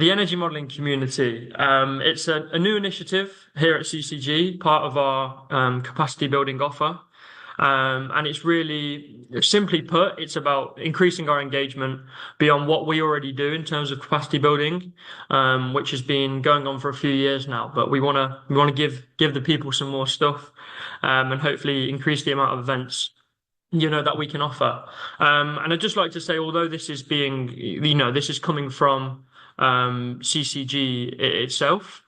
The energy modeling community. It's a new initiative here at CCG, part of our capacity building offer. And it's really, simply put, it's about increasing our engagement beyond what we already do in terms of capacity building, which has been going on for a few years now. But we want to give the people some more stuff, and hopefully increase the amount of events that we can offer. And I'd just like to say, although this is this is coming from CCG itself,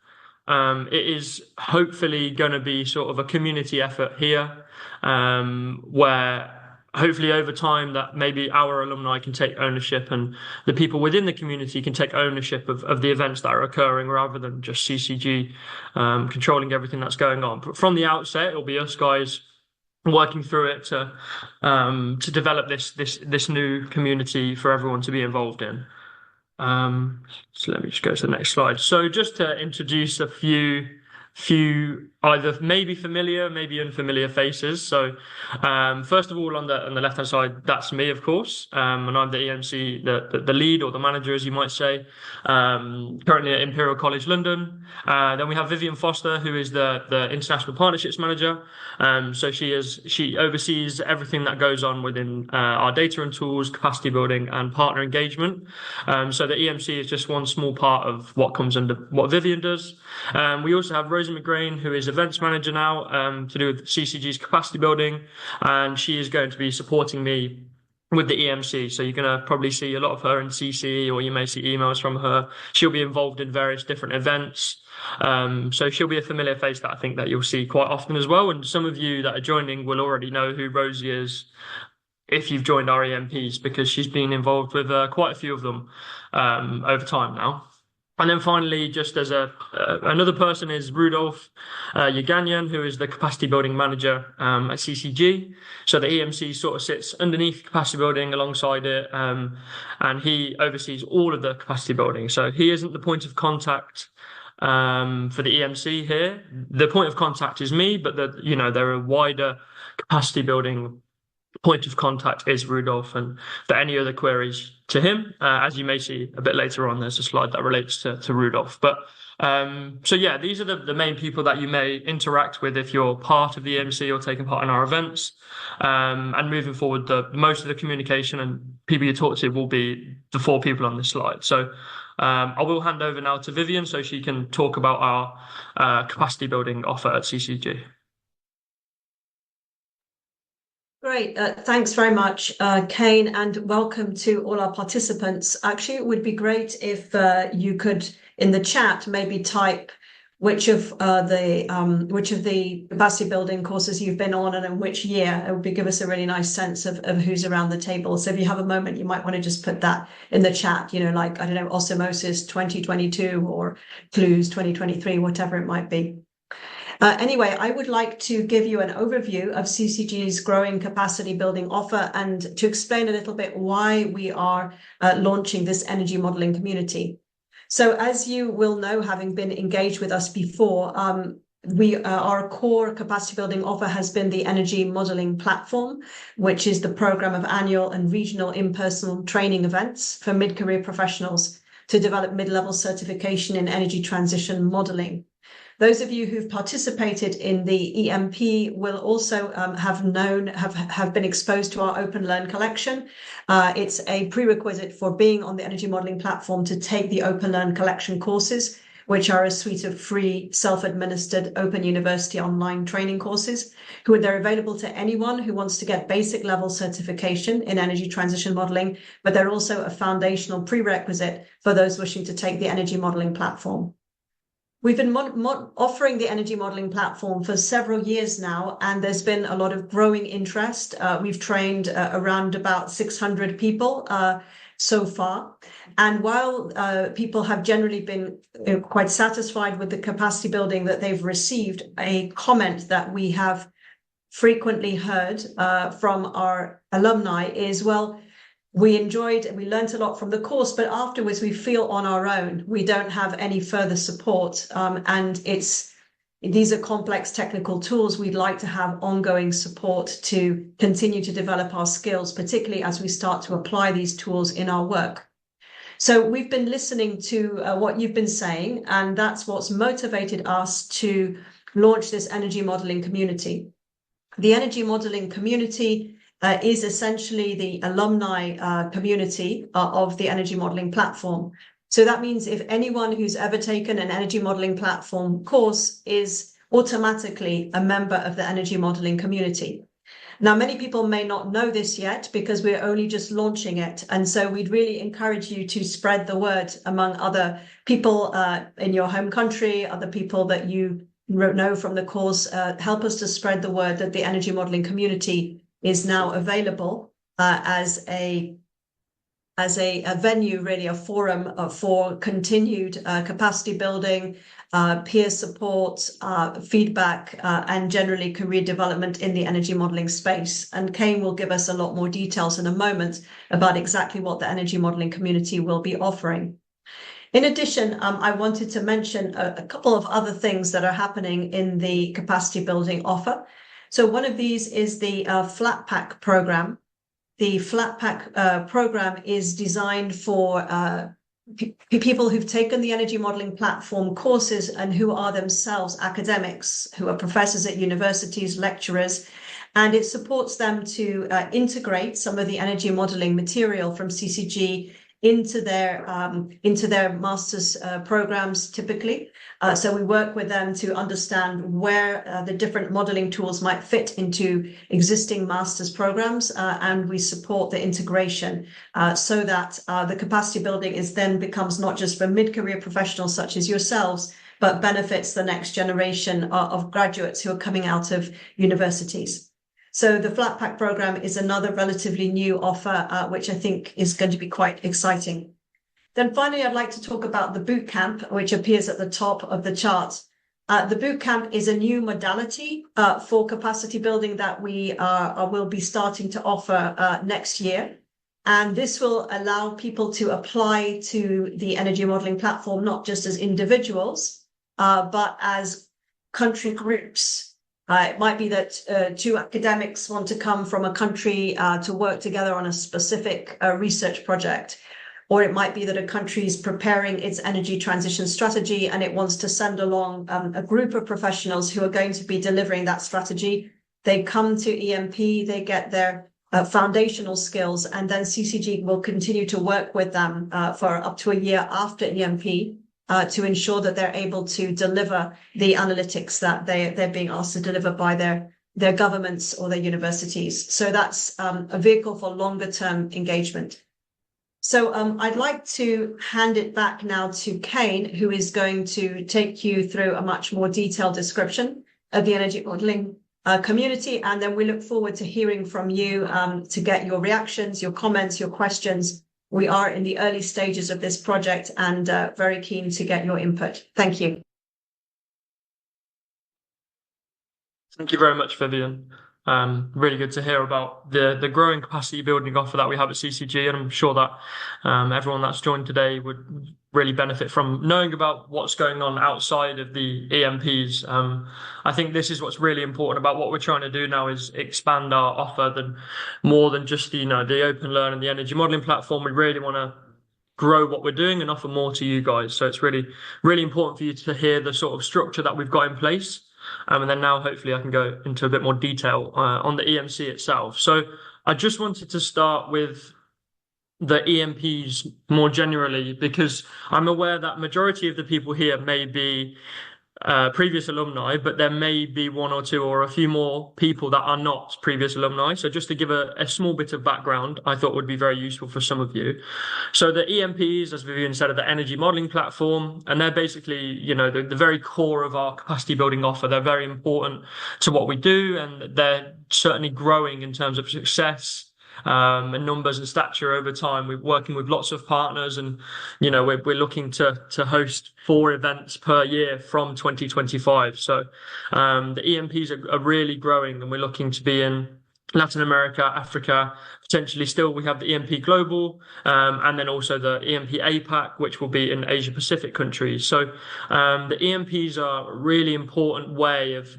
it is hopefully going to be sort of a community effort here, where hopefully over time that maybe our alumni can take ownership and the people within the community can take ownership of the events that are occurring rather than just CCG controlling everything that's going on. But from the outset, it'll be us guys working through it to develop this new community for everyone to be involved in. So let me just go to the next slide. So just to introduce a few either maybe familiar, maybe unfamiliar faces. So first of all, on the left-hand side, that's me, of course, and I'm the EMC, the lead or the manager, as you might say, currently at Imperial College London. Then we have Vivien Foster, who is the International Partnerships Manager. So she oversees everything that goes on within our data and tools, capacity building, and partner engagement. So the EMC is just one small part of what comes under what Vivien does. We also have Rosie McGrain, who is events manager now, to do with CCG's capacity building, and she is going to be supporting me with the EMC. So you're going to probably see a lot of her in CC, or you may see emails from her. She'll be involved in various different events. So she'll be a familiar face that I think that you'll see quite often as well. And some of you that are joining will already know who Rosie is if you've joined our EMPs, because she's been involved with quite a few of them over time now. And then finally, just as another person is Rudolf Yaganyan, who is the capacity building manager at CCG. So the EMC sort of sits underneath capacity building alongside it, and he oversees all of the capacity building. So he isn't the point of contact for the EMC here. The point of contact is me, but there are wider capacity building point of contact is Rudolf, and for any other queries to him, as you may see a bit later on, there's a slide that relates to Rudolf. But so yeah, these are the main people that you may interact with if you're part of the EMC or taking part in our events. And moving forward, most of the communication and people you talk to will be the 4 people on this slide. So I will hand over now to Vivien so she can talk about our capacity building offer at CCG. Great. Thanks very much, Kane, and welcome to all our participants. Actually, it would be great if you could, in the chat, maybe type which of the capacity building courses you've been on and in which year. It would give us a really nice sense of who's around the table. So if you have a moment, you might want to just put that in the chat, like, I don't know, OSeMOSYS 2022 or CLEWs 2023, whatever it might be. Anyway, I would like to give you an overview of CCG's growing capacity building offer and to explain a little bit why we are launching this energy modeling community. So as you will know, having been engaged with us before, our core capacity building offer has been the energy modeling platform, which is the program of annual and regional in-person training events for mid-career professionals to develop mid-level certification in energy transition modeling. Those of you who've participated in the EMP will also have been exposed to our Open Learn collection. It's a prerequisite for being on the energy modeling platform to take the Open Learn collection courses, which are a suite of free self-administered Open University online training courses. They're available to anyone who wants to get basic level certification in energy transition modeling, but they're also a foundational prerequisite for those wishing to take the energy modeling platform. We've been offering the energy modeling platform for several years now, and there's been a lot of growing interest. We've trained around about 600 people so far. And while people have generally been quite satisfied with the capacity building that they've received, a comment that we have frequently heard from our alumni is, well, we learned a lot from the course, but afterwards we feel on our own. We don't have any further support. And these are complex technical tools. We'd like to have ongoing support to continue to develop our skills, particularly as we start to apply these tools in our work. So we've been listening to what you've been saying, and that's what's motivated us to launch this energy modeling community. The energy modeling community is essentially the alumni community of the energy modeling platform. So that means if anyone who's ever taken an energy modeling platform course is automatically a member of the energy modeling community. Now, many people may not know this yet because we're only just launching it. And so we'd really encourage you to spread the word among other people in your home country, other people that you know from the course. Help us to spread the word that the energy modeling community is now available as a venue, really a forum for continued capacity building, peer support, feedback, and generally career development in the energy modeling space. And Kane will give us a lot more details in a moment about exactly what the energy modeling community will be offering. In addition, I wanted to mention a couple of other things that are happening in the capacity building offer. So one of these is the Flat Pack program. The Flat Pack program is designed for people who've taken the energy modeling platform courses and who are themselves academics, who are professors at universities, lecturers, and it supports them to integrate some of the energy modeling material from CCG into their master's programs typically. So we work with them to understand where the different modeling tools might fit into existing master's programs, and we support the integration so that the capacity building becomes not just for mid-career professionals such as yourselves, but benefits the next generation of graduates who are coming out of universities. So the Flat Pack program is another relatively new offer, which I think is going to be quite exciting. Then finally, I'd like to talk about the bootcamp, which appears at the top of the chart. The bootcamp is a new modality for capacity building that we will be starting to offer next year. And this will allow people to apply to the energy modeling platform, not just as individuals, but as country groups. It might be that two academics want to come from a country to work together on a specific research project. Or it might be that a country is preparing its energy transition strategy and it wants to send along a group of professionals who are going to be delivering that strategy. They come to EMP, they get their foundational skills, and then CCG will continue to work with them for up to a year after EMP to ensure that they're able to deliver the analytics that they're being asked to deliver by their governments or their universities. So that's a vehicle for longer term engagement. So I'd like to hand it back now to Kane, who is going to take you through a much more detailed description of the energy modeling community. And then we look forward to hearing from you to get your reactions, your comments, your questions. We are in the early stages of this project and very keen to get your input. Thank you. Thank you very much, Vivien. Really good to hear about the growing capacity building offer that we have at CCG, and I'm sure that everyone that's joined today would really benefit from knowing about what's going on outside of the EMPs. I think this is what's really important about what we're trying to do now is expand our offer more than just the Open Learn and the energy modeling platform. We really want to grow what we're doing and offer more to you guys. So it's really, really important for you to hear the sort of structure that we've got in place. And then now hopefully I can go into a bit more detail on the EMC itself. So I just wanted to start with the EMPs more generally, because I'm aware that majority of the people here may be previous alumni, but there may be one or two or a few more people that are not previous alumni. So just to give a small bit of background, I thought would be very useful for some of you. So the EMPs, as Vivien said, are the energy modeling platform, and they're basically, the very core of our capacity building offer. They're very important to what we do, and they're certainly growing in terms of success and numbers and stature over time. We're working with lots of partners, and we're looking to host 4 events per year from 2025. So the EMPs are really growing, and we're looking to be in Latin America, Africa, potentially still we have the EMP Global, and then also the EMP APAC, which will be in Asia Pacific countries. So the EMPs are a really important way of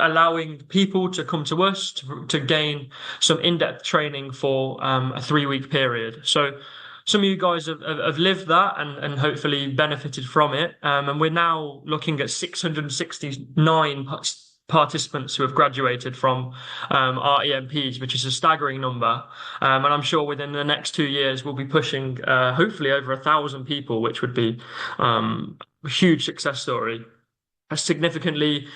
allowing people to come to us to gain some in-depth training for a 3-week period. So some of you guys have lived that and hopefully benefited from it. And we're now looking at 669 participants who have graduated from our EMPs, which is a staggering number. And I'm sure within the next 2 years, we'll be pushing hopefully over 1,000 people, which would be a huge success story. Significantly,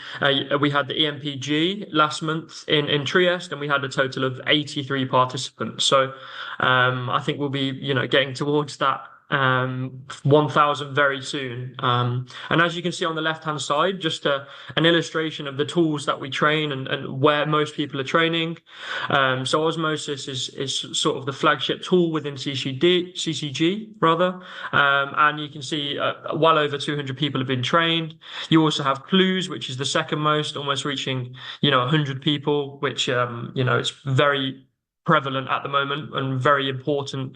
we had the EMPG last month in Trieste, and we had a total of 83 participants. So I think we'll be, getting towards that 1,000 very soon. And as you can see on the left-hand side, just an illustration of the tools that we train and where most people are training. So OSeMOSYS is sort of the flagship tool within CCG rather. And you can see well over 200 people have been trained. You also have CLEWs, which is the second most, almost reaching, 100 people, which, it's very prevalent at the moment and very important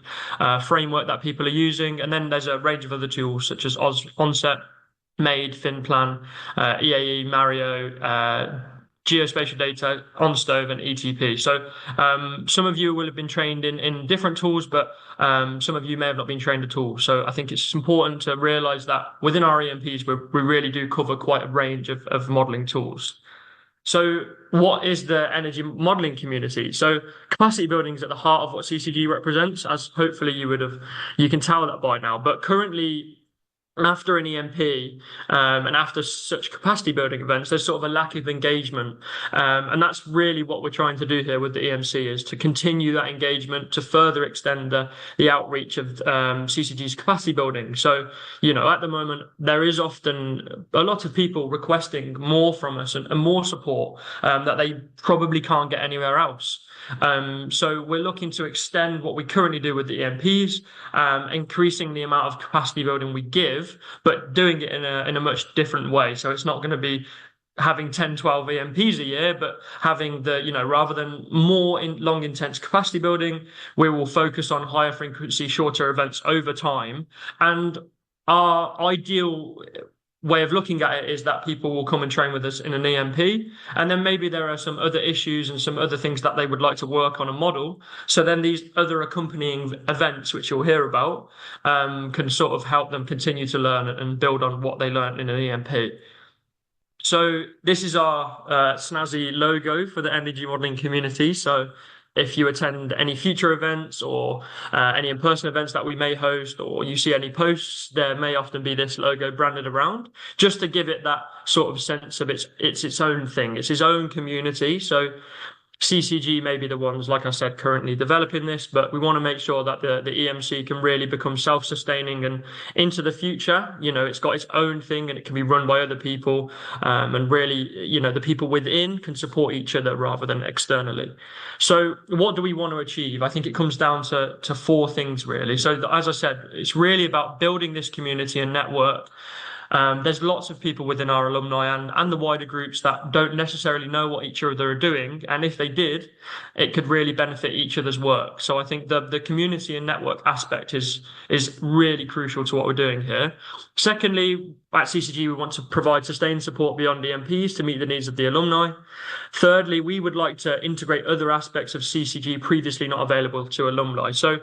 framework that people are using. And then there's a range of other tools such as OnSet, Made, FinPlan, EAE, Mario, geospatial data, OnStove, and ETP. So some of you will have been trained in different tools, but some of you may have not been trained at all. So I think it's important to realize that within our EMPs, we really do cover quite a range of modeling tools. So what is the energy modeling community? So capacity building is at the heart of what CCG represents, as hopefully you can tell that by now. But currently, after an EMP and after such capacity building events, there's sort of a lack of engagement. And that's really what we're trying to do here with the EMC, is to continue that engagement, to further extend the outreach of CCG's capacity building. So, at the moment, there is often a lot of people requesting more from us and more support that they probably can't get anywhere else. So we're looking to extend what we currently do with the EMPs, increasing the amount of capacity building we give, but doing it in a much different way. So it's not going to be having 10, 12 EMPs a year, but having rather than more long, intense capacity building, we will focus on higher frequency, shorter events over time. And our ideal way of looking at it is that people will come and train with us in an EMP, and then maybe there are some other issues and some other things that they would like to work on a model. So then these other accompanying events, which you'll hear about, can sort of help them continue to learn and build on what they learned in an EMP. So this is our snazzy logo for the energy modeling community. So if you attend any future events or any in-person events that we may host, or you see any posts, there may often be this logo branded around, just to give it that sort of sense of it's its own thing. It's its own community. So CCG may be the ones, like I said, currently developing this, but we want to make sure that the EMC can really become self-sustaining and into the future, it's got its own thing and it can be run by other people. And really, the people within can support each other rather than externally. So what do we want to achieve? I think it comes down to four things, really. So as I said, it's really about building this community and network. There's lots of people within our alumni and the wider groups that don't necessarily know what each other are doing. And if they did, it could really benefit each other's work. So I think the community and network aspect is really crucial to what we're doing here. Secondly, at CCG, we want to provide sustained support beyond EMPs to meet the needs of the alumni. Thirdly, we would like to integrate other aspects of CCG previously not available to alumni. So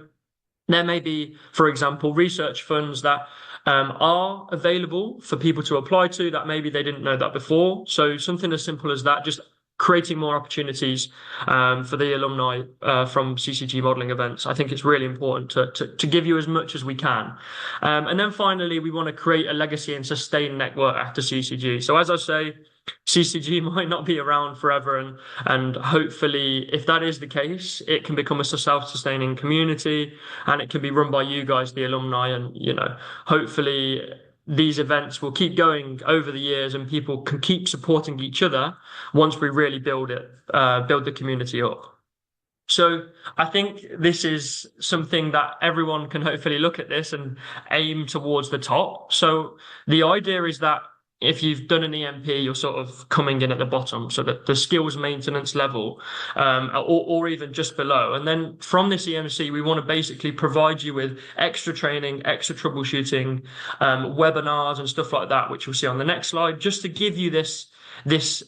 there may be, for example, research funds that are available for people to apply to that maybe they didn't know that before. So something as simple as that, just creating more opportunities for the alumni from CCG modeling events. I think it's really important to give you as much as we can. And then finally, we want to create a legacy and sustain network after CCG. So as I say, CCG might not be around forever, and hopefully, if that is the case, it can become a self-sustaining community, and it can be run by you guys, the alumni, and hopefully these events will keep going over the years, and people can keep supporting each other once we really build the community up. So I think this is something that everyone can hopefully look at this and aim towards the top. So the idea is that if you've done an EMP, you're sort of coming in at the bottom, so that the skills maintenance level, or even just below. And then from this EMC, we want to basically provide you with extra training, extra troubleshooting, webinars and stuff like that, which you'll see on the next slide, just to give you this this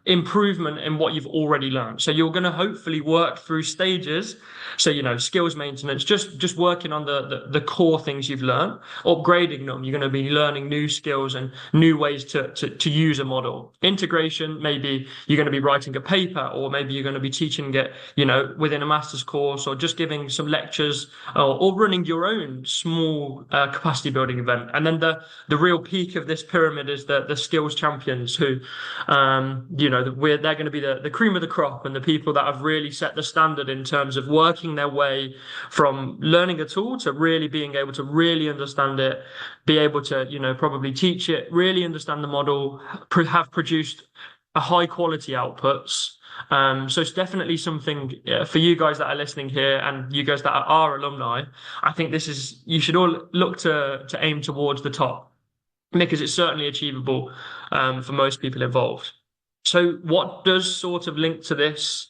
improvement in what you've already learned. So you're going to hopefully work through stages. So, skills maintenance, just working on the core things you've learned, upgrading them. You're going to be learning new skills and new ways to use a model. Integration, maybe you're going to be writing a paper, or maybe you're going to be teaching it, within a master's course, or just giving some lectures, or running your own small capacity building event. And then the real peak of this pyramid is the skills champions who, they're going to be the cream of the crop, and the people that have really set the standard in terms of working their way from learning a tool to really being able to really understand it, be able to, probably teach it, really understand the model, have produced a high quality outputs. So it's definitely something for you guys that are listening here, and you guys that are alumni. I think you should all look to aim towards the top, because it's certainly achievable for most people involved. So what does sort of link to this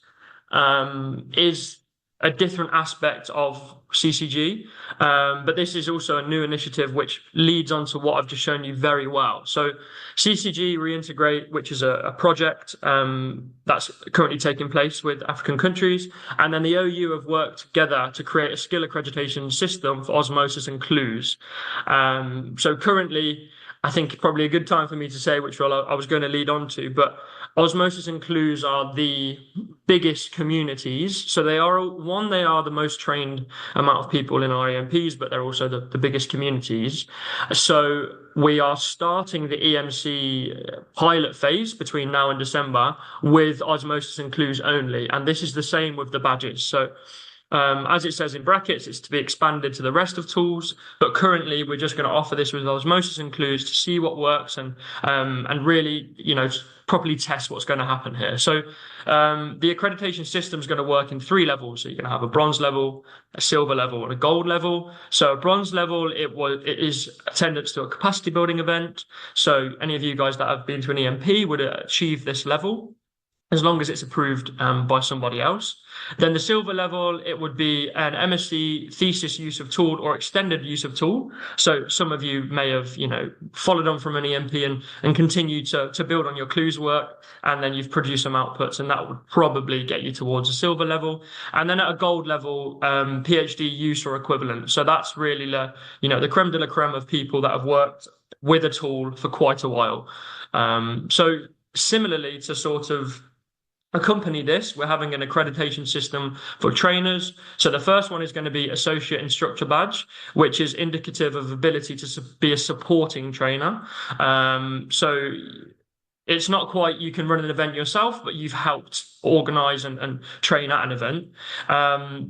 is a different aspect of CCG, but this is also a new initiative which leads on to what I've just shown you very well. So CCG Reintegrate, which is a project that's currently taking place with African countries, and then the OU have worked together to create a skill accreditation system for OSeMOSYS and CLEWs. So currently, I think probably a good time for me to say which role I was going to lead on to, but OSeMOSYS and CLEWs are the biggest communities. So they are the most trained amount of people in our EMPs, but they're also the biggest communities. So we are starting the EMC pilot phase between now and December with OSeMOSYS and CLEWs only. And this is the same with the badges. So as it says in brackets, it's to be expanded to the rest of tools, but currently we're just going to offer this with OSeMOSYS and CLEWs to see what works and really, properly test what's going to happen here. So the accreditation system is going to work in 3 levels. So you're going to have a bronze level, a silver level, and a gold level. So a bronze level, it is attendance to a capacity building event. So any of you guys that have been to an EMP would achieve this level, as long as it's approved by somebody else. Then the silver level, it would be an MSc thesis use of tool or extended use of tool. So some of you may have, followed on from an EMP and continued to build on your CLEWs work, and then you've produced some outputs, and that would probably get you towards a silver level. And then at a gold level, PhD use or equivalent. So that's really the creme de la creme of people that have worked with a tool for quite a while. So similarly, to sort of accompany this, we're having an accreditation system for trainers. So the first one is going to be Associate Instructor Badge, which is indicative of ability to be a supporting trainer. So it's not quite you can run an event yourself, but you've helped organize and train at an event.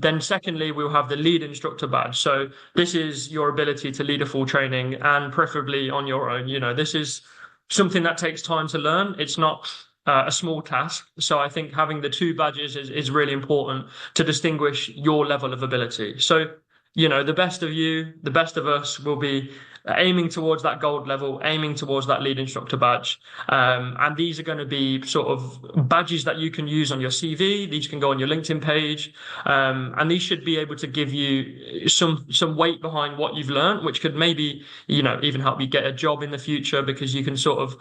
Then secondly, we'll have the Lead Instructor Badge. So this is your ability to lead a full training, and preferably on your own. This is something that takes time to learn. It's not a small task. So I think having the 2 badges is really important to distinguish your level of ability. So, the best of you, the best of us will be aiming towards that gold level, aiming towards that lead instructor badge. And these are going to be sort of badges that you can use on your CV. These can go on your LinkedIn page. And these should be able to give you some weight behind what you've learned, which could maybe, even help you get a job in the future, because you can sort of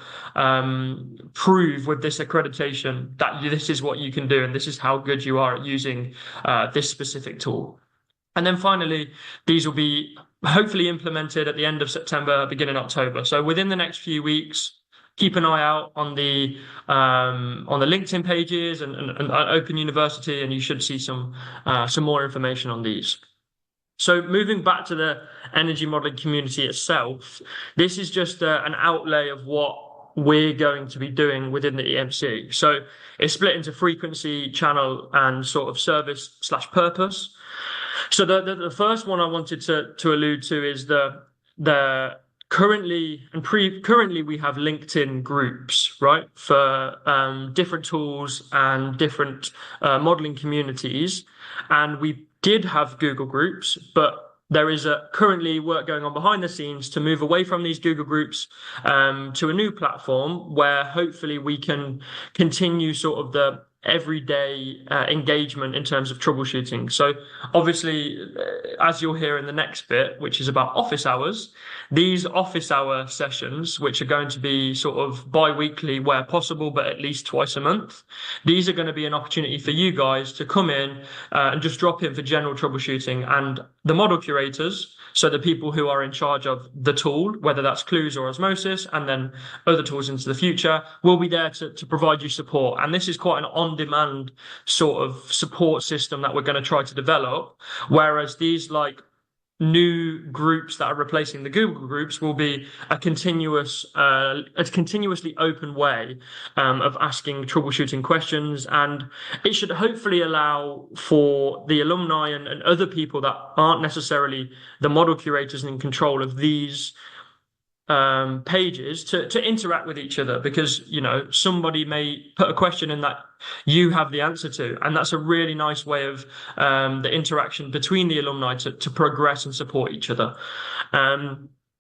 prove with this accreditation that this is what you can do and this is how good you are at using this specific tool. And then finally, these will be hopefully implemented at the end of September, beginning October. So within the next few weeks, keep an eye out on the LinkedIn pages and Open University, and you should see some more information on these. So moving back to the energy modeling community itself, this is just an outlay of what we're going to be doing within the EMC. So it's split into frequency, channel, and sort of service/purpose. So the first one I wanted to allude to is the currently we have LinkedIn groups, right, for different tools and different modeling communities, and we did have Google groups, but there is currently work going on behind the scenes to move away from these Google groups to a new platform where hopefully we can continue sort of everyday engagement in terms of troubleshooting. So obviously, as you'll hear in the next bit, which is about office hours, these office hour sessions, which are going to be sort of bi-weekly where possible, but at least twice a month, these are going to be an opportunity for you guys to come in and just drop in for general troubleshooting. And the model curators, so the people who are in charge of the tool, whether that's CLEWs or OSeMOSYS, and then other tools into the future, will be there to provide you support. And this is quite an on-demand sort of support system that we're going to try to develop. Whereas these like new groups that are replacing the Google groups will be a continuously open way of asking troubleshooting questions, and it should hopefully allow for the alumni and other people that aren't necessarily the model curators in control of these pages to interact with each other, because somebody may put a question in that you have the answer to, and that's a really nice way of the interaction between the alumni to progress and support each other.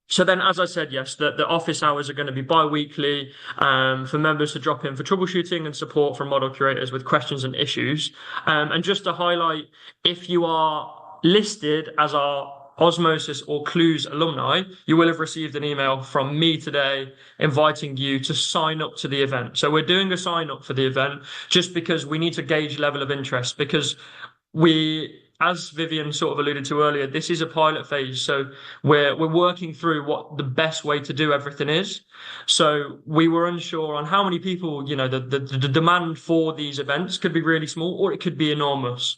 So then, as I said, yes, the office hours are going to be bi-weekly for members to drop in for troubleshooting and support from model curators with questions and issues. And just to highlight, if you are listed as our OSeMOSYS or CLEWs alumni, you will have received an email from me today inviting you to sign up to the event. So we're doing a sign up for the event just because we need to gauge level of interest, because as Vivien sort of alluded to earlier, this is a pilot phase. So we're working through what the best way to do everything is. So we were unsure on how many people, the demand for these events could be really small or it could be enormous.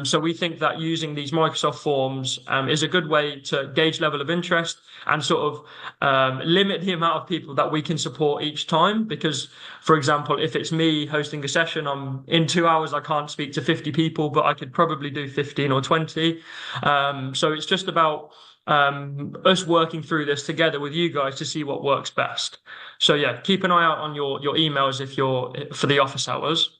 So we think that using these Microsoft forms is a good way to gauge level of interest and sort of limit the amount of people that we can support each time. Because, for example, if it's me hosting a session, in 2 hours, I can't speak to 50 people, but I could probably do 15 or 20. So it's just about us working through this together with you guys to see what works best. So yeah, keep an eye out on your emails if you're for the office hours.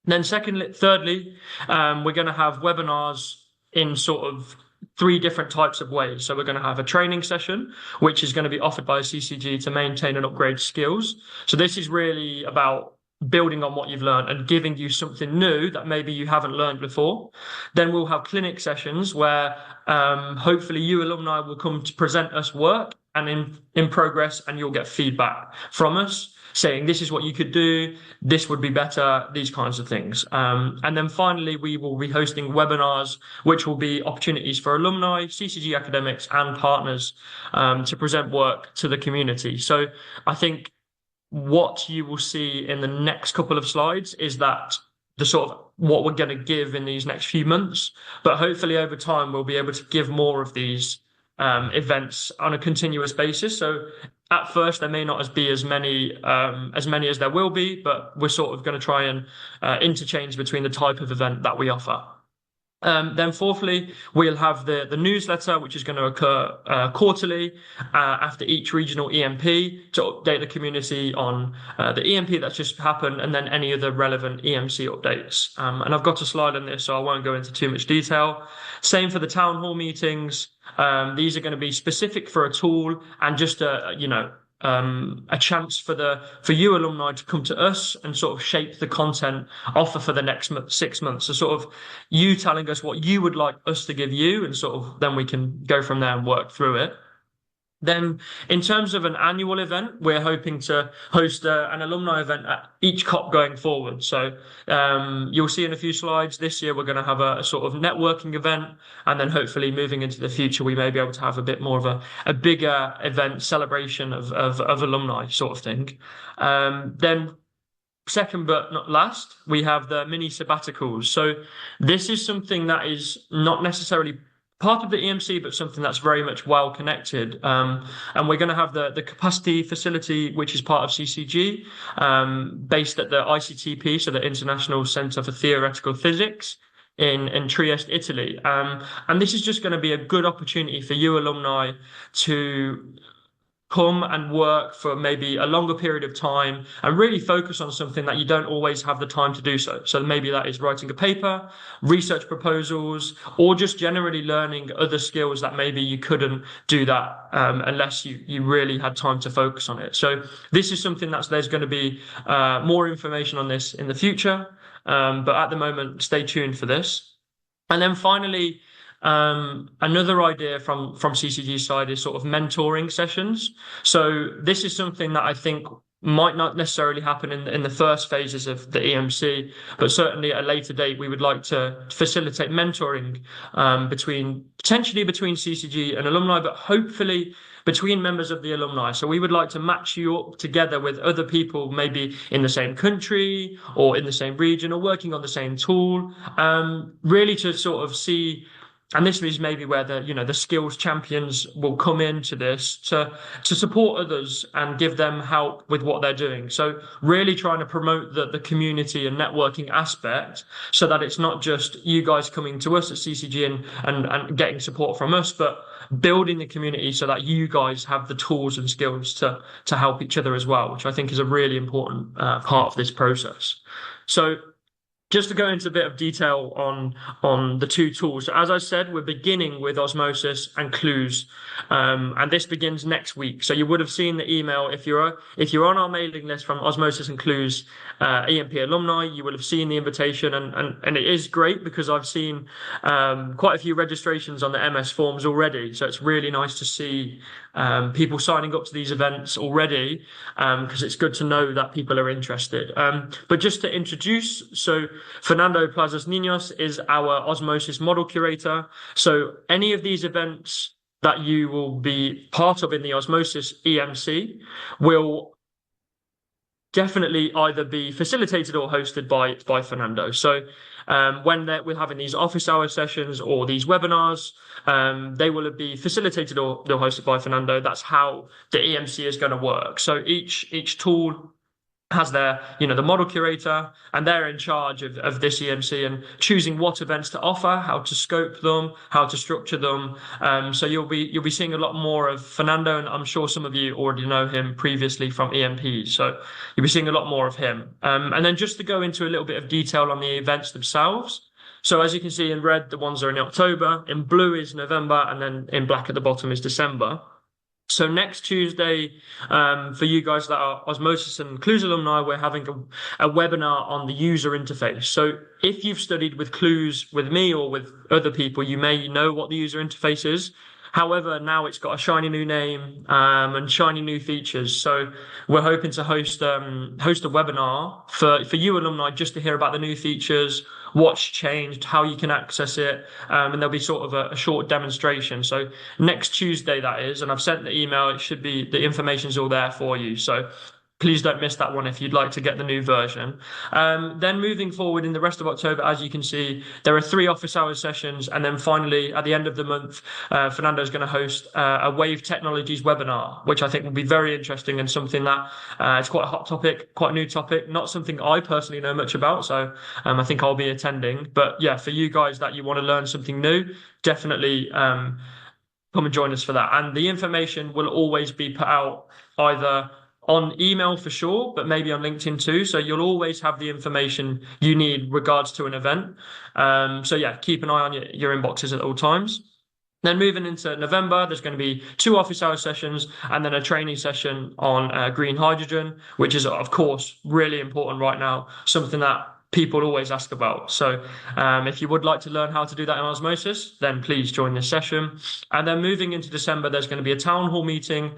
Then thirdly, we're going to have webinars in sort of 3 different types of ways. So we're going to have a training session, which is going to be offered by CCG to maintain and upgrade skills. So this is really about building on what you've learned and giving you something new that maybe you haven't learned before. Then we'll have clinic sessions where hopefully you alumni will come to present us work and in progress, and you'll get feedback from us saying this is what you could do, this would be better, these kinds of things. And then finally, we will be hosting webinars, which will be opportunities for alumni, CCG academics, and partners to present work to the community. So I think what you will see in the next couple of slides is that the sort of what we're going to give in these next few months, but hopefully over time we'll be able to give more of these events on a continuous basis. So at first there may not be as many as there will be, but we're sort of going to try and interchange between the type of event that we offer. Then fourthly, we'll have the newsletter, which is going to occur quarterly after each regional EMP to update the community on the EMP that's just happened, and then any other relevant EMC updates. And I've got a slide on this, so I won't go into too much detail. Same for the Townhall meetings. These are going to be specific for a tool and just a chance for you alumni to come to us and sort of shape the content offer for the next 6 months. So sort of you telling us what you would like us to give you, and sort of then we can go from there and work through it. Then in terms of an annual event, we're hoping to host an alumni event at each COP going forward. So you'll see in a few slides this year, we're going to have a sort of networking event. And then hopefully moving into the future, we may be able to have a bit more of a bigger event celebration of alumni sort of thing. Then second but not last, we have the mini sabbaticals. So this is something that is not necessarily part of the EMC, but something that's very much well connected. And we're going to have the capacity facility, which is part of CCG, based at the ICTP, so the International Centre for Theoretical Physics in Trieste, Italy. And this is just going to be a good opportunity for you alumni to come and work for maybe a longer period of time and really focus on something that you don't always have the time to do so. So maybe that is writing a paper, research proposals, or just generally learning other skills that maybe you couldn't do that unless you really had time to focus on it. So this is something there's going to be more information on this in the future. But at the moment, stay tuned for this. And then finally, another idea from CCG's side is sort of mentoring sessions. So this is something that I think might not necessarily happen in the first phases of the EMC, but certainly at a later date, we would like to facilitate mentoring potentially between CCG and alumni, but hopefully between members of the alumni. So we would like to match you up together with other people, maybe in the same country or in the same region or working on the same tool, really to sort of see. And this is maybe where the skills champions will come into this to support others and give them help with what they're doing. So really trying to promote the community and networking aspect so that it's not just you guys coming to us at CCG and getting support from us, but building the community so that you guys have the tools and skills to help each other as well, which I think is a really important part of this process. So just to go into a bit of detail on the two tools. So as I said, we're beginning with OSeMOSYS and CLEWs, and this begins next week. So you would have seen the email if you're on our mailing list from OSeMOSYS and CLEWs, EMP alumni. You will have seen the invitation, and it is great because I've seen quite a few registrations on the MS forms already. So it's really nice to see people signing up to these events already, because it's good to know that people are interested. But just to introduce, so Fernando Plazas Niños is our OSeMOSYS model curator. So any of these events that you will be part of in the OSeMOSYS EMC will definitely either be facilitated or hosted by Fernando. So when we're having these office hour sessions or these webinars, they will be facilitated or they're hosted by Fernando. That's how the EMC is going to work. So each tool has the model curator, and they're in charge of this EMC and choosing what events to offer, how to scope them, how to structure them. So you'll be seeing a lot more of Fernando, and I'm sure some of you already know him previously from EMP. So you'll be seeing a lot more of him. And then just to go into a little bit of detail on the events themselves. So as you can see in red, the ones are in October, in blue is November, and then in black at the bottom is December. So next Tuesday, for you guys that are OSeMOSYS and CLEWs alumni, we're having a webinar on the user interface. So if you've studied with CLEWs with me or with other people, you may know what the user interface is. However, now it's got a shiny new name and shiny new features. So we're hoping to host a webinar for you alumni just to hear about the new features, what's changed, how you can access it, and there'll be sort of a short demonstration. So next Tuesday that is, and I've sent the email. It should be, the information's all there for you. So please don't miss that one if you'd like to get the new version. Then moving forward in the rest of October, as you can see, there are 3 office hours sessions. And then finally, at the end of the month, Fernando's going to host a Wave Technologies webinar, which I think will be very interesting and something that it's quite a hot topic, quite a new topic, not something I personally know much about. So I think I'll be attending. But yeah, for you guys that you want to learn something new, definitely come and join us for that. And the information will always be put out either on email for sure, but maybe on LinkedIn too. So you'll always have the information you need regards to an event. So yeah, keep an eye on your inboxes at all times. Then moving into November, there's going to be 2 office hour sessions and then a training session on green hydrogen, which is, of course, really important right now, something that people always ask about. So if you would like to learn how to do that in OSeMOSYS, then please join this session. And then moving into December, there's going to be a Townhall meeting,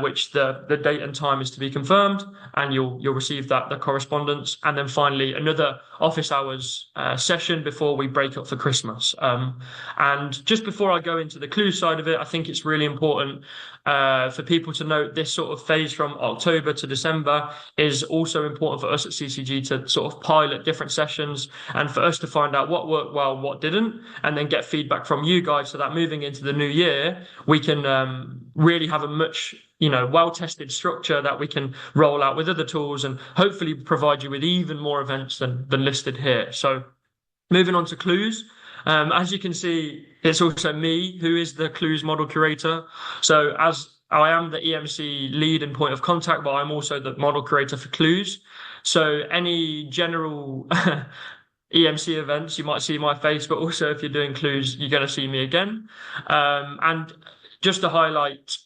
which the date and time is to be confirmed, and you'll receive the correspondence. And then finally, another office hours session before we break up for Christmas. And just before I go into the CLEWs side of it, I think it's really important for people to note this sort of phase from October to December is also important for us at CCG to sort of pilot different sessions and for us to find out what worked well, what didn't, and then get feedback from you guys so that moving into the new year, we can really have a much well-tested structure that we can roll out with other tools and hopefully provide you with even more events than listed here. So moving on to CLEWs. As you can see, it's also me who is the CLEWs model curator. So as I am the EMC lead and point of contact, but I'm also the model creator for CLEWs. So any general EMC events, you might see my face, but also if you're doing CLEWs, you're going to see me again. And just to highlight,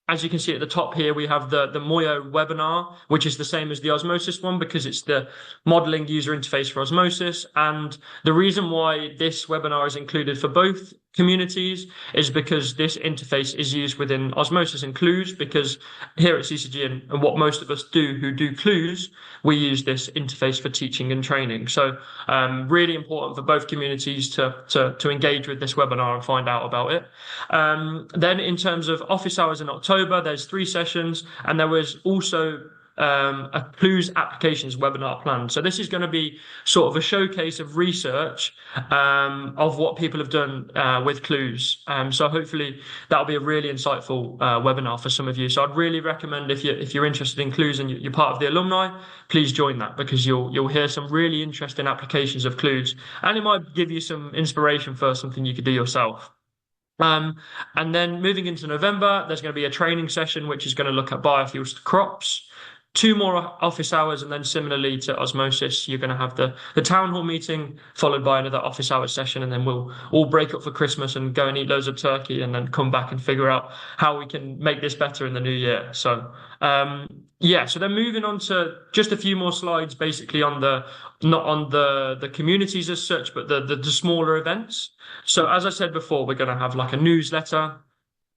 as you can see at the top here, we have the Moyo webinar, which is the same as the OSeMOSYS one because it's the modeling user interface for OSeMOSYS. And the reason why this webinar is included for both communities is because this interface is used within OSeMOSYS and CLEWs, because here at CCG and what most of us do who do CLEWs, we use this interface for teaching and training. So really important for both communities to engage with this webinar and find out about it. Then in terms of office hours in October, there's 3 sessions, and there was also a CLEWs applications webinar planned. So this is going to be sort of a showcase of research of what people have done with CLEWs. So hopefully that'll be a really insightful webinar for some of you. So I'd really recommend if you're interested in CLEWs and you're part of the alumni, please join that, because you'll hear some really interesting applications of CLEWs, and it might give you some inspiration for something you could do yourself. And then moving into November, there's going to be a training session which is going to look at biofuels to crops. 2 more office hours, and then similarly to OSeMOSYS, you're going to have the Townhall meeting followed by another office hours session, and then we'll all break up for Christmas and go and eat loads of turkey, and then come back and figure out how we can make this better in the new year. So so then moving on to just a few more slides, basically on not on the communities as such, but the smaller events. So as I said before, we're going to have like a newsletter.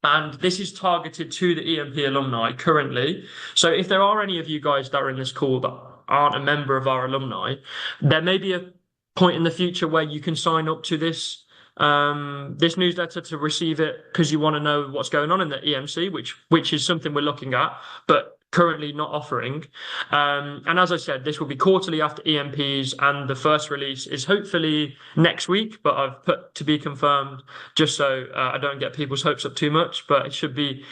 And this is targeted to the EMP alumni currently. So if there are any of you guys that are in this call that aren't a member of our alumni, there may be a point in the future where you can sign up to this newsletter to receive it because you want to know what's going on in the EMC, which is something we're looking at, but currently not offering. And as I said, this will be quarterly after EMPs, and the first release is hopefully next week, but I've put to be confirmed just so I don't get people's hopes up too much, but it should be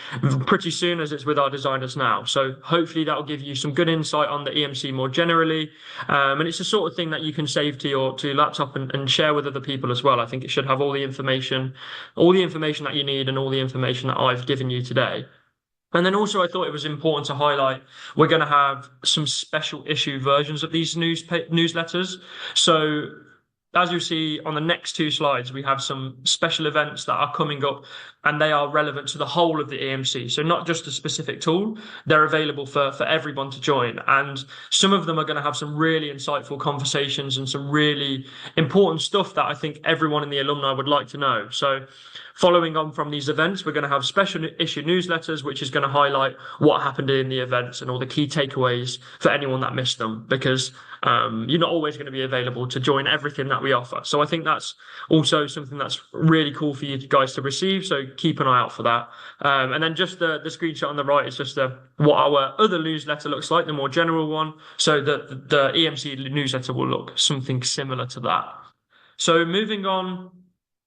pretty soon as it's with our designers now. So hopefully that will give you some good insight on the EMC more generally. And it's the sort of thing that you can save to your laptop and share with other people as well. I think it should have all the information that you need and all the information that I've given you today. And then also I thought it was important to highlight, we're going to have some special issue versions of these newsletters. So as you see on the next 2 slides, we have some special events that are coming up, and they are relevant to the whole of the EMC. So not just a specific tool, they're available for everyone to join. And some of them are going to have some really insightful conversations and some really important stuff that I think everyone in the alumni would like to know. So following on from these events, we're going to have special issue newsletters, which is going to highlight what happened in the events and all the key takeaways for anyone that missed them, because you're not always going to be available to join everything that we offer. So I think that's also something that's really cool for you guys to receive. So keep an eye out for that. And then just the screenshot on the right is just what our other newsletter looks like, the more general one. So the EMC newsletter will look something similar to that. So moving on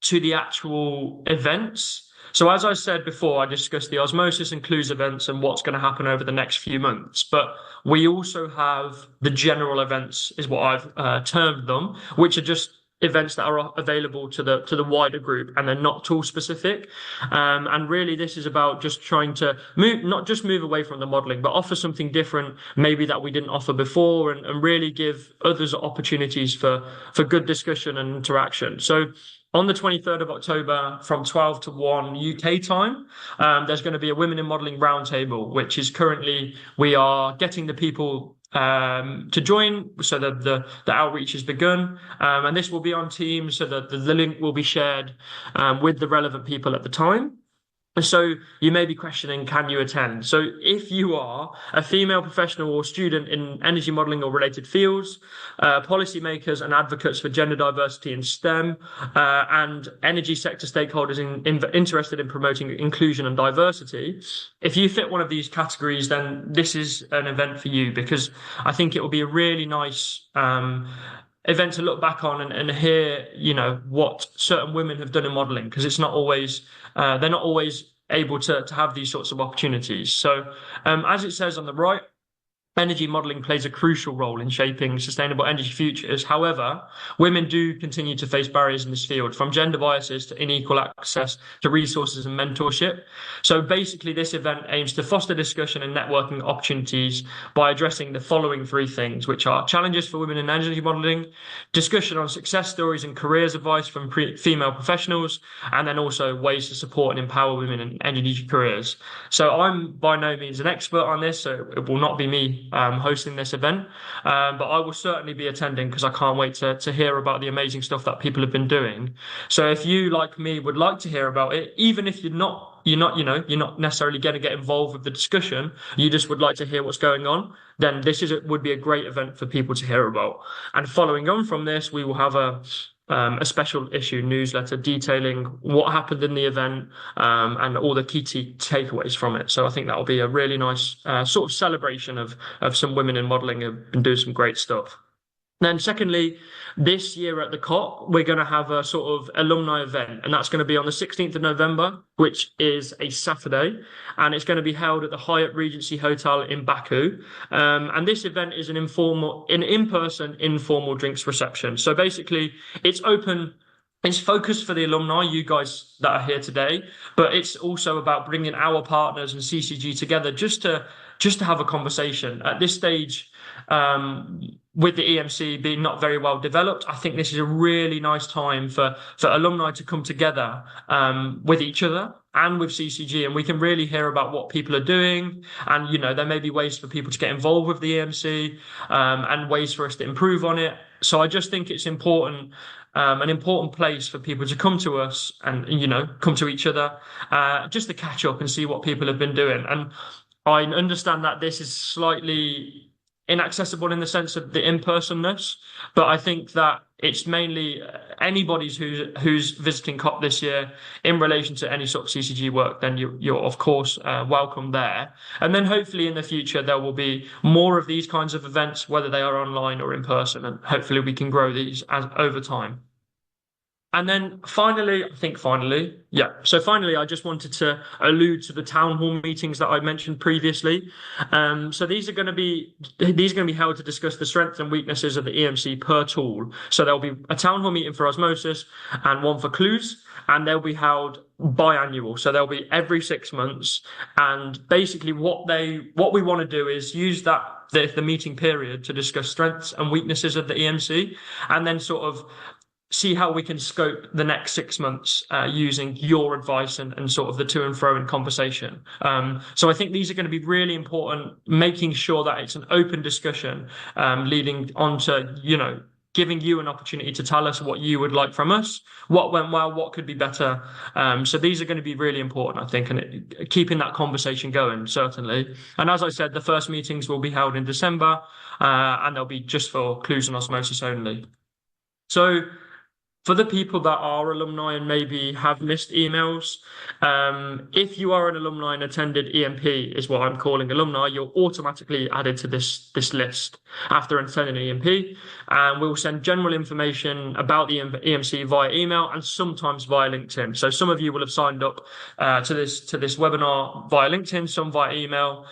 to the actual events. So as I said before, I discussed the OSeMOSYS and CLEWs events and what's going to happen over the next few months. But we also have the general events, is what I've termed them, which are just events that are available to the wider group, and they're not tool specific. And really this is about just trying to move away from the modeling, but offer something different, maybe that we didn't offer before, and really give others opportunities for good discussion and interaction. So on the 23rd of October from 12 to 1 UK time, there's going to be a Women in Modelling Roundtable, which is currently, we are getting the people to join, so that the outreach has begun. And this will be on Teams, so that the link will be shared with the relevant people at the time. So you may be questioning, can you attend? So if you are a female professional or student in energy modelling or related fields, policymakers and advocates for gender diversity in STEM, and energy sector stakeholders interested in promoting inclusion and diversity, if you fit one of these categories, then this is an event for you, because I think it will be a really nice event to look back on and hear, what certain women have done in modelling, because it's not always, they're not always able to have these sorts of opportunities. So as it says on the right, energy modeling plays a crucial role in shaping sustainable energy futures. However, women do continue to face barriers in this field, from gender biases to unequal access to resources and mentorship. So basically, this event aims to foster discussion and networking opportunities by addressing the following three things, which are challenges for women in energy modeling, discussion on success stories and careers advice from female professionals, and then also ways to support and empower women in energy careers. So I'm by no means an expert on this, so it will not be me hosting this event, but I will certainly be attending because I can't wait to hear about the amazing stuff that people have been doing. So if you, like me, would like to hear about it, even if you're not necessarily going to get involved with the discussion, you just would like to hear what's going on, then would be a great event for people to hear about. And following on from this, we will have a special issue newsletter detailing what happened in the event and all the key takeaways from it. So I think that will be a really nice sort of celebration of some women in modelling who have been doing some great stuff. Then secondly, this year at the COP, we're going to have a sort of alumni event, and that's going to be on the 16th of November, which is a Saturday, and it's going to be held at the Hyatt Regency Hotel in Baku. And this event is an in-person informal drinks reception. So basically, it's open. It's focused for the alumni, you guys that are here today, but it's also about bringing our partners and CCG together just to have a conversation. At this stage, with the EMC being not very well developed, I think this is a really nice time for alumni to come together with each other and with CCG, and we can really hear about what people are doing. And, there may be ways for people to get involved with the EMC and ways for us to improve on it. So I just think it's important, an important place for people to come to us and, come to each other just to catch up and see what people have been doing. And I understand that this is slightly inaccessible in the sense of the in-personness, but I think that it's mainly anybody's who's visiting COP this year in relation to any sort of CCG work, then you're of course welcome there. And then hopefully in the future there will be more of these kinds of events, whether they are online or in person, and hopefully we can grow these over time. And then finally, I just wanted to allude to the town hall meetings that I mentioned previously. So these are going to be held to discuss the strengths and weaknesses of the EMC per tool. So there'll be a town hall meeting for OSeMOSYS and one for CLEWs, and they'll be held biannual. So they'll be every 6 months. And basically what we want to do is use the meeting period to discuss strengths and weaknesses of the EMC, and then sort of see how we can scope the next 6 months using your advice and sort of the to and fro in conversation. So I think these are going to be really important, making sure that it's an open discussion, leading on to, giving you an opportunity to tell us what you would like from us, what went well, what could be better. So these are going to be really important, I think, and keeping that conversation going, certainly. And as I said, the first meetings will be held in December, and they'll be just for CLEWs and OSeMOSYS only. So for the people that are alumni and maybe have missed emails, if you are an alumni and attended EMP, is what I'm calling alumni, you're automatically added to this list after attending EMP. And we'll send general information about the EMC via email and sometimes via LinkedIn. So some of you will have signed up to this webinar via LinkedIn, some via email.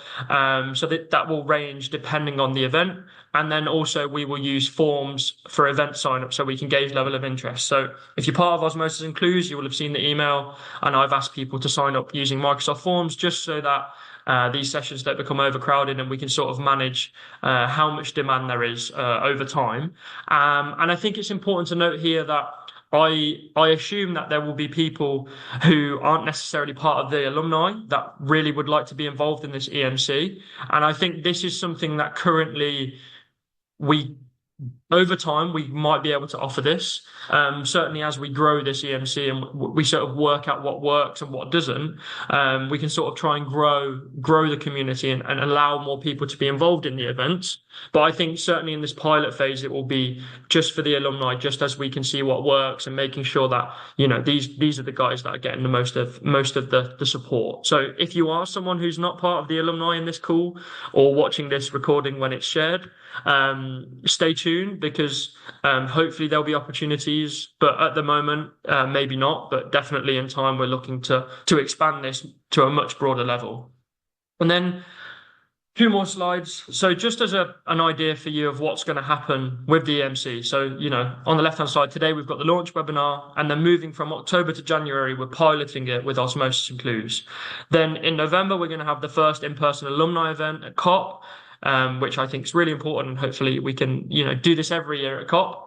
So that will range depending on the event. And then also we will use forms for event sign-up so we can gauge level of interest. So if you're part of OSeMOSYS and CLEWs, you will have seen the email, and I've asked people to sign up using Microsoft Forms just so that these sessions don't become overcrowded and we can sort of manage how much demand there is over time. And I think it's important to note here that I assume that there will be people who aren't necessarily part of the alumni that really would like to be involved in this EMC. And I think this is something that currently over time, we might be able to offer this. Certainly as we grow this EMC and we sort of work out what works and what doesn't, we can sort of try and grow the community and allow more people to be involved in the events. But I think certainly in this pilot phase, it will be just for the alumni, just as we can see what works and making sure that, these are the guys that are getting the most of the support. So if you are someone who's not part of the alumni in this call or watching this recording when it's shared, stay tuned, because hopefully there'll be opportunities, but at the moment maybe not, but definitely in time we're looking to expand this to a much broader level. And then Two more slides. So just as an idea for you of what's going to happen with the EMC. So, on the left-hand side today, we've got the launch webinar, and then moving from October to January, we're piloting it with OSeMOSYS and CLEWs. Then in November, we're going to have the first in-person alumni event at COP, which I think is really important. And hopefully we can, do this every year at COP.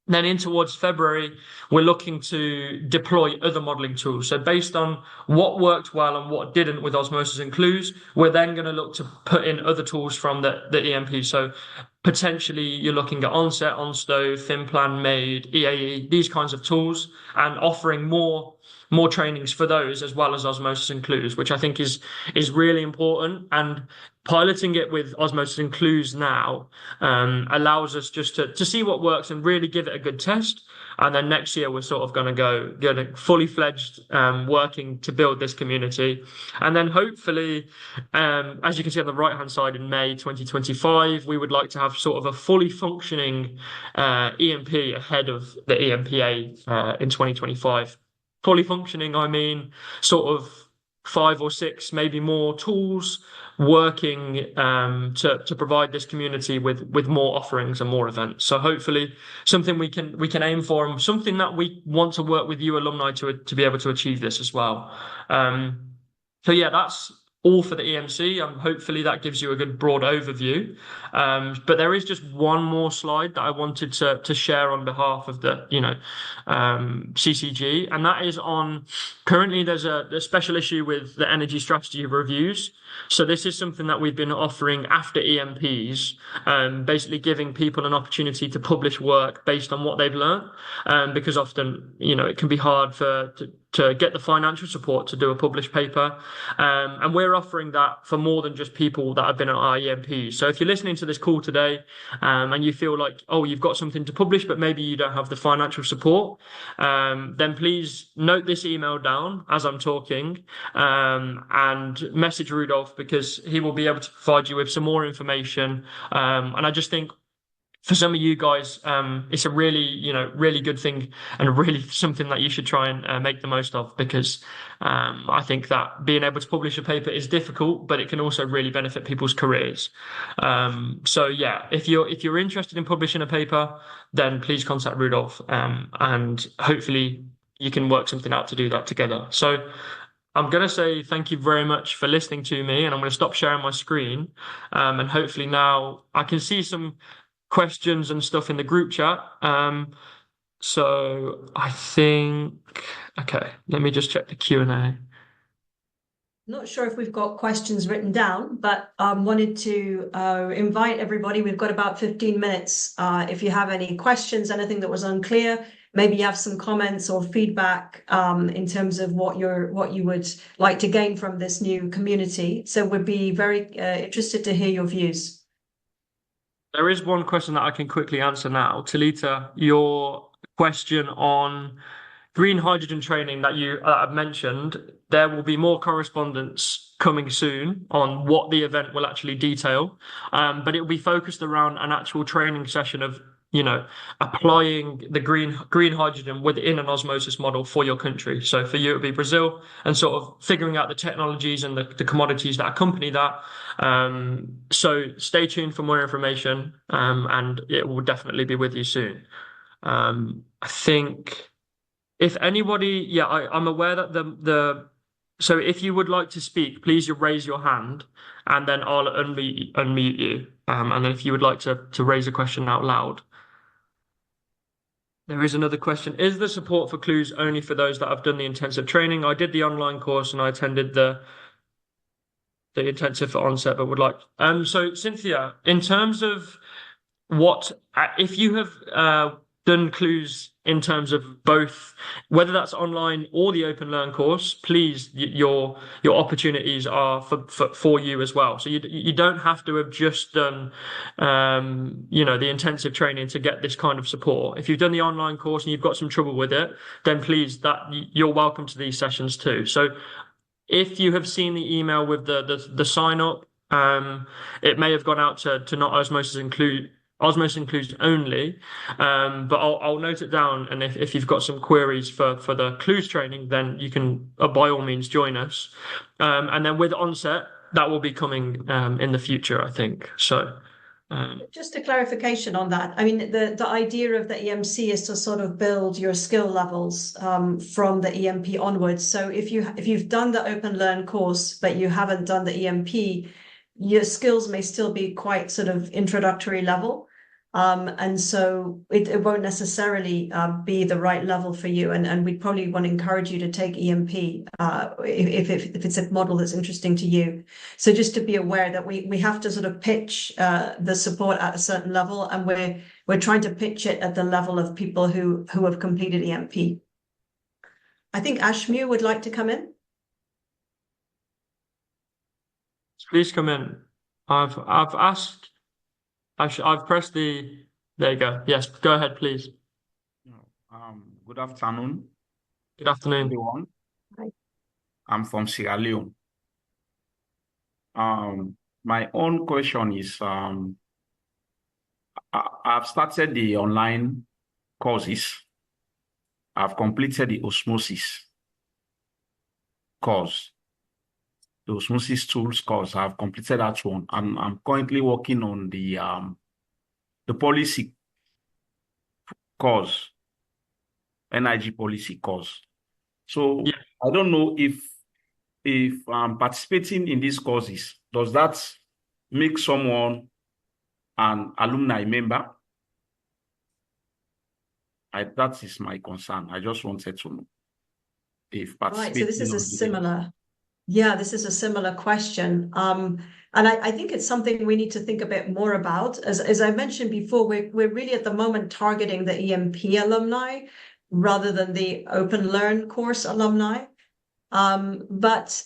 Then in towards February, we're looking to deploy other modeling tools. So based on what worked well and what didn't with OSeMOSYS and CLEWs, we're then going to look to put in other tools from the EMP. So potentially you're looking at Onset, OnStove, ThinPlan, Made, EAE, these kinds of tools, and offering more trainings for those as well as OSeMOSYS and CLEWs, which I think is really important. And piloting it with OSeMOSYS and CLEWs now allows us just to see what works and really give it a good test. And then next year we're sort of going to go fully fledged working to build this community. And then hopefully, as you can see on the right hand side, in May 2025, we would like to have sort of a fully functioning EMP ahead of the EMPA in 2025. Fully functioning, I mean, sort of 5 or 6, maybe more tools working to provide this community with more offerings and more events. So hopefully something we can aim for, and something that we want to work with you alumni to be able to achieve this as well. So yeah, that's all for the EMC. Hopefully that gives you a good broad overview. But there is just one more slide that I wanted to share on behalf of the CCG, and that is on currently there's a special issue with the energy strategy reviews. So this is something that we've been offering after EMPs, basically giving people an opportunity to publish work based on what they've learned, because often it can be hard to get the financial support to do a published paper. And we're offering that for more than just people that have been at our EMPs. So if you're listening to this call today and you feel like, you've got something to publish, but maybe you don't have the financial support, then please note this email down as I'm talking and message Rudolph, because he will be able to provide you with some more information. And I just think for some of you guys, it's a really, really good thing, and really something that you should try and make the most of, because I think that being able to publish a paper is difficult, but it can also really benefit people's careers. So yeah, if you're interested in publishing a paper, then please contact Rudolph, and hopefully you can work something out to do that together. So I'm going to say thank you very much for listening to me, and I'm going to stop sharing my screen. And hopefully now I can see some questions and stuff in the group chat. So I think, okay, let me just check the Q&A. Not sure if we've got questions written down, but wanted to invite everybody. We've got about 15 minutes. If you have any questions, anything that was unclear, maybe you have some comments or feedback in terms of what you would like to gain from this new community. So we'd be very interested to hear your views. There is one question that I can quickly answer now. Talita, your question on green hydrogen training that I've mentioned, there will be more correspondence coming soon on what the event will actually detail, but it will be focused around an actual training session of applying the green hydrogen within an OSeMOSYS model for your country. So for you, it would be Brazil, and sort of figuring out the technologies and the commodities that accompany that. So stay tuned for more information, and it will definitely be with you soon. I think if anybody, I'm aware that so if you would like to speak, please raise your hand, and then I'll unmute you. And then if you would like to raise a question out loud. There is another question. Is the support for CLEWs only for those that have done the intensive training? I did the online course and I attended the intensive for Onset, but would like. So Cynthia, in terms of if you have done CLEWs in terms of both, whether that's online or the Open Learn course, please, your opportunities are for you as well. So you don't have to have just done the intensive training to get this kind of support. If you've done the online course and you've got some trouble with it, then please, you're welcome to these sessions too. So if you have seen the email with the sign up, it may have gone out to not OSeMOSYS include. OSeMOSYS includes only, but I'll note it down. And if you've got some queries for the CLEWs training, then you can by all means join us. And then with Onset, that will be coming in the future, I think. So, Just a clarification on that. I mean, the idea of the EMC is to sort of build your skill levels from the EMP onwards. So if you've done the Open Learn course, but you haven't done the EMP, your skills may still be quite sort of introductory level. And so it won't necessarily be the right level for you. And we'd probably want to encourage you to take EMP if it's a model that's interesting to you. So just to be aware that we have to sort of pitch the support at a certain level, and we're trying to pitch it at the level of people who have completed EMP. I think Ashmu would like to come in. please come in. I've asked. I've pressed the. There you go. Yes, go ahead, please. Good afternoon, Good afternoon. everyone. Hi. I'm from Sierra Leone. My own question is, I've started the online courses. I've completed the OSeMOSYS course, the OSeMOSYS tools course. I've completed that one. I'm currently working on the policy course, NIG policy course. So Yeah. I don't know if participating in these courses, does that make someone an alumni member? That is my concern. I just wanted to know if Right, so this is a participating this is a similar question. And I think it's something we need to think a bit more about. As I mentioned before, we're really at the moment targeting the EMP alumni rather than the Open Learn course alumni. But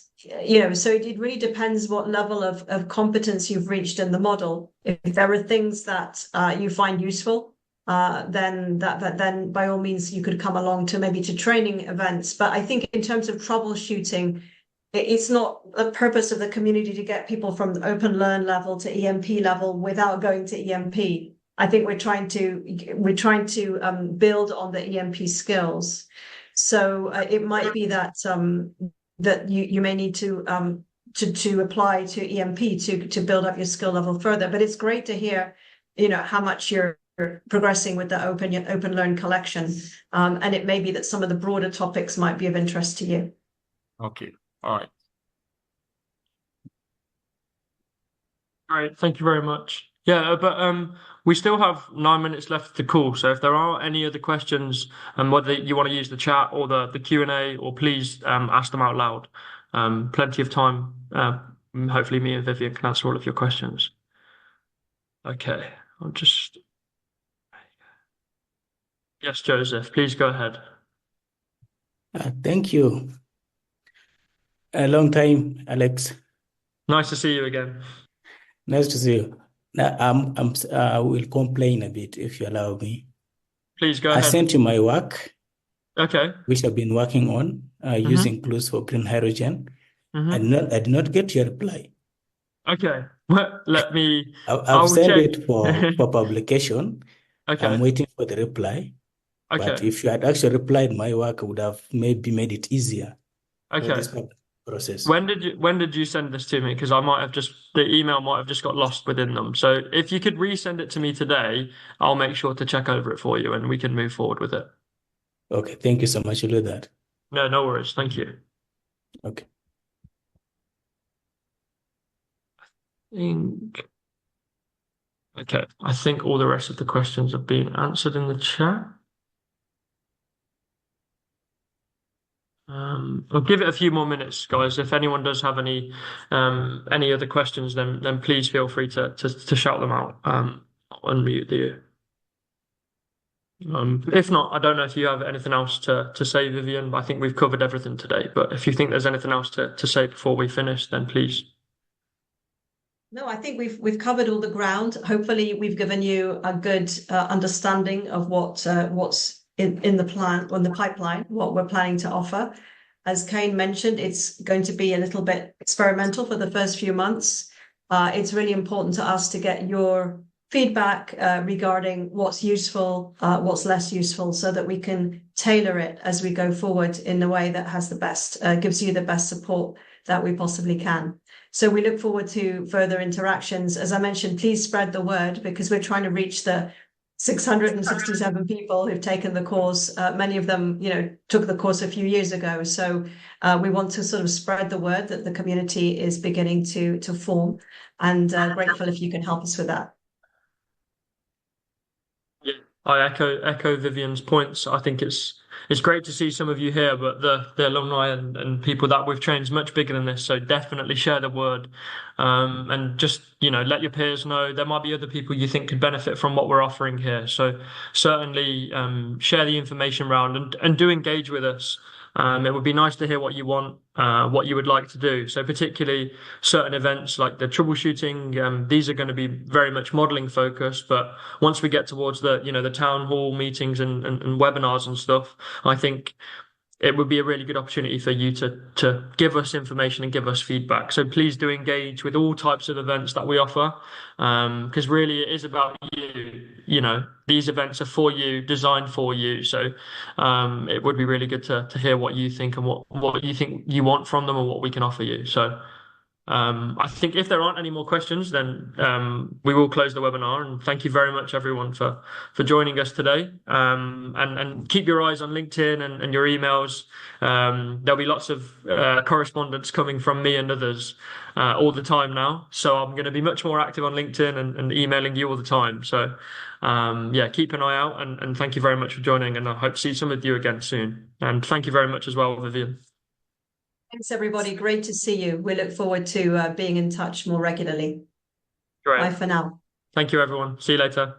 so it really depends what level of competence you've reached in the model. If there are things that you find useful, then by all means you could come along to maybe to training events. But I think in terms of troubleshooting, it's not the purpose of the community to get people from the Open Learn level to EMP level without going to EMP. I think we're trying to build on the EMP skills. So it might be that that you may need to apply to EMP to build up your skill level further. But it's great to hear, how much you're progressing with the Open Learn collection, and it may be that some of the broader topics might be of interest to you. Okay, all right. Great, thank you very much. Yeah, but we still have 9 minutes left of the call. So if there are any other questions, and whether you want to use the chat or the Q&A, or please ask them out loud. Plenty of time. Hopefully me and Vivien can answer all of your questions. Okay, I'll just... Yes, Joseph, please go ahead. Thank you. A long time, Alex. Nice to see you again. Nice to see you. Now, I will complain a bit if you allow me. Please go I ahead. sent you my work, Okay. which I've been working on using CLEWs for green hydrogen. I did not get your reply. Okay. Well, let me. I've sent check. it for publication. Okay. I'm waiting for the reply. Okay. But if you had actually replied, my work would have maybe made it easier for Okay. this process. When did you send this to me? Because the email might have just got lost within them. So if you could resend it to me today, I'll make sure to check over it for you and we can move forward with it. Okay, thank you so much. You'll do that. No worries. Thank you. Okay. Okay, I think all the rest of the questions have been answered in the chat. I'll give it a few more minutes, guys. If anyone does have any other questions, then please feel free to shout them out. I'll unmute you. If not, I don't know if you have anything else to say, Vivien. I think we've covered everything today. But if you think there's anything else to say before we finish, then please. No, I think we've covered all the ground. Hopefully, we've given you a good understanding of what's in the plan, on the pipeline, what we're planning to offer. As Kane mentioned, it's going to be a little bit experimental for the first few months. It's really important to us to get your feedback regarding what's useful, what's less useful, so that we can tailor it as we go forward in a way that has gives you the best support that we possibly can. So we look forward to further interactions. As I mentioned, please spread the word, because we're trying to reach the 667 people who've taken the course. Many of them, took the course a few years ago. So we want to sort of spread the word that the community is beginning to form, and grateful if you can help us with that. Yeah, I echo Vivien's points. I think it's great to see some of you here, but the alumni and people that we've trained is much bigger than this. So definitely share the word, and just let your peers know. There might be other people you think could benefit from what we're offering here. So certainly share the information around, and do engage with us. It would be nice to hear what you want, what you would like to do. So particularly certain events like the troubleshooting, these are going to be very much modeling focused. But once we get towards the town hall meetings and webinars and stuff, I think it would be a really good opportunity for you to give us information and give us feedback. So please do engage with all types of events that we offer, because really it is about you. These events are for you, designed for you. So it would be really good to hear what you think and what you think you want from them and what we can offer you. So I think if there aren't any more questions, then we will close the webinar. And thank you very much, everyone, for joining us today. And keep your eyes on LinkedIn and your emails. There'll be lots of correspondence coming from me and others all the time now. So I'm going to be much more active on LinkedIn and emailing you all the time. So keep an eye out. And thank you very much for joining. And I hope to see some of you again soon. And thank you very much as well, Vivien. Thanks, everybody. Great to see you. We look forward to being in touch more regularly. Great. Bye for now. Thank you, everyone. See you later.